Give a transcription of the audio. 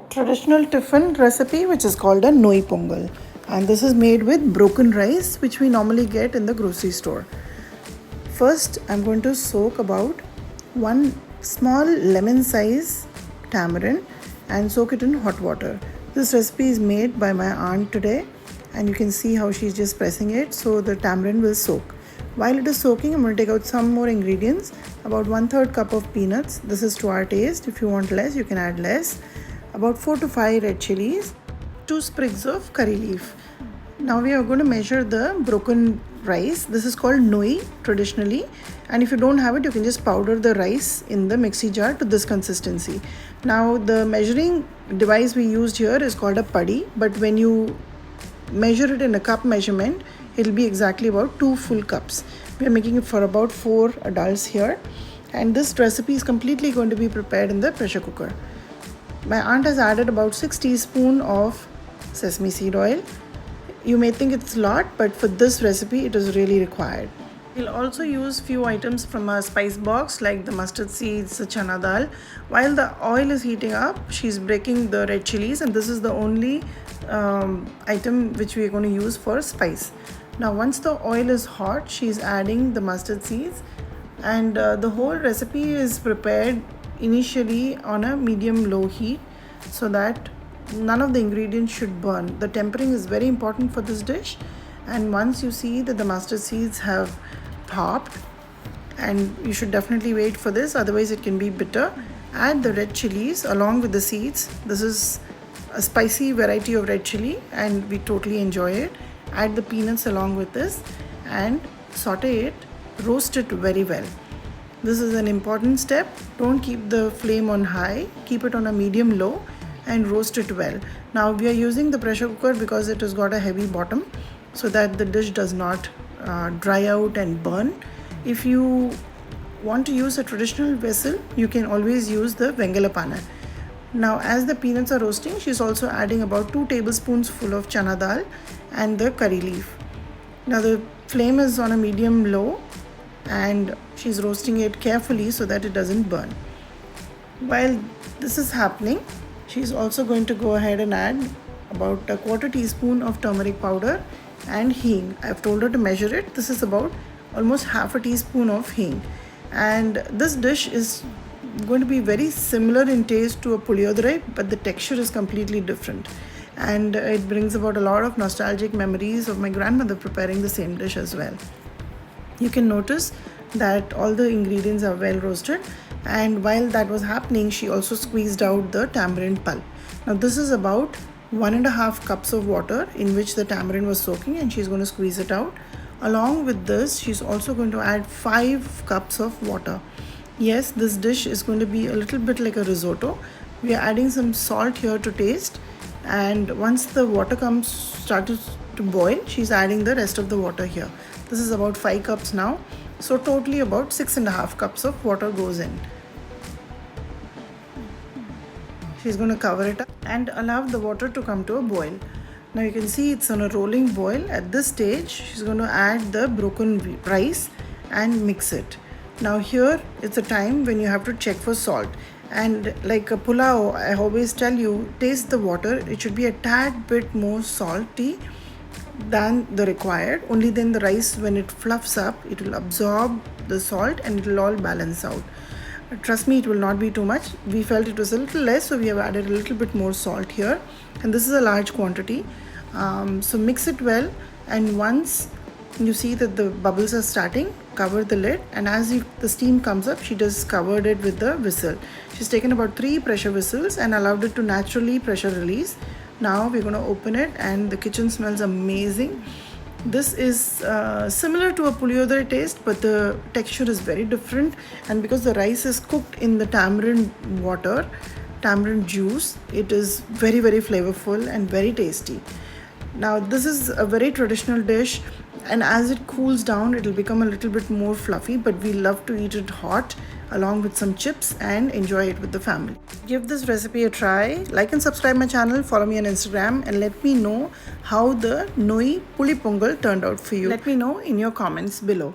traditional tiffin recipe which is called a Noi Pongal, and this is made with broken rice which we normally get in the grocery store. First, I'm going to soak about one small lemon size tamarind and soak it in hot water. This recipe is made by my aunt today, and you can see how she's just pressing it so the tamarind will soak. While it is soaking, I'm going to take out some more ingredients. About 1/3 cup of peanuts. This is to our taste. If you want less, you can add less. About 4 to 5 red chilies. 2 sprigs of curry leaf. Now we are going to measure the broken rice. This is called noi traditionally, and if you don't have it, you can just powder the rice in the mixie jar to this consistency. Now the measuring device we used here is called a padi, but when you measure it in a cup measurement, it'll be exactly about 2 full cups. We are making it for about 4 adults here, and this recipe is completely going to be prepared in the pressure cooker. My aunt has added about 6 teaspoons of sesame seed oil. You may think it's a lot, but for this recipe it is really required. We'll also use few items from our spice box like the mustard seeds, the chana dal. While the oil is heating up, she's breaking the red chilies, and this is the only item which we are going to use for spice. Now once the oil is hot, she's adding the mustard seeds, and the whole recipe is prepared initially on a medium-low heat so that none of the ingredients should burn. The tempering is very important for this dish, and once you see that the mustard seeds have popped, and you should definitely wait for this, otherwise it can be bitter, add the red chilies along with the seeds. This is a spicy variety of red chili and we totally enjoy it. Add the peanuts along with this and saute it, roast it very well. This is an important step. Don't keep the flame on high, keep it on a medium low and roast it well. Now we are using the pressure cooker because it has got a heavy bottom so that the dish does not dry out and burn. If you want to use a traditional vessel, you can always use the Vengalapana. Now as the peanuts are roasting, she's also adding about 2 tablespoons full of chana dal and the curry leaf. Now the flame is on a medium low and she's roasting it carefully so that it doesn't burn. While this is happening, she's also going to go ahead and add about a 1/4 teaspoon of turmeric powder and hing. I've told her to measure it. This is about almost 1/2 teaspoon of hing. And this dish is going to be very similar in taste to a puliyodrai, but the texture is completely different. And it brings about a lot of nostalgic memories of my grandmother preparing the same dish as well. You can notice that all the ingredients are well roasted, and while that was happening, she also squeezed out the tamarind pulp. Now this is about 1.5 cups of water in which the tamarind was soaking, and she's going to squeeze it out. Along with this, she's also going to add 5 cups of water. Yes, this dish is going to be a little bit like a risotto. We are adding some salt here to taste, and once the water started to boil, she's adding the rest of the water here. This is about 5 cups now, so totally about 6.5 cups of water goes in. She's going to cover it up and allow the water to come to a boil. Now you can see it's on a rolling boil. At this stage, she's going to add the broken rice and mix it. Now here it's a time when you have to check for salt, and like a pulao, I always tell you, taste the water. It should be a tad bit more salty than the required. Only then the rice, when it fluffs up, it will absorb the salt and it will all balance out. Trust me, it will not be too much. We felt it was a little less, so we have added a little bit more salt here, and this is a large quantity. So mix it well, and once you see that the bubbles are starting, cover the lid, and as the steam comes up, she just covered it with the whistle. She's taken about 3 pressure whistles and allowed it to naturally pressure release. Now we're going to open it, and the kitchen smells amazing. This is similar to a puliyodrai taste, but the texture is very different, and because the rice is cooked in the tamarind juice, it is very, very flavorful and very tasty. Now this is a very traditional dish, and as it cools down, it will become a little bit more fluffy, but we love to eat it hot along with some chips and enjoy it with the family. Give this recipe a try. Like and subscribe my channel, follow me on Instagram, and let me know how the Noi Puli Pongal turned out for you. Let me know in your comments below.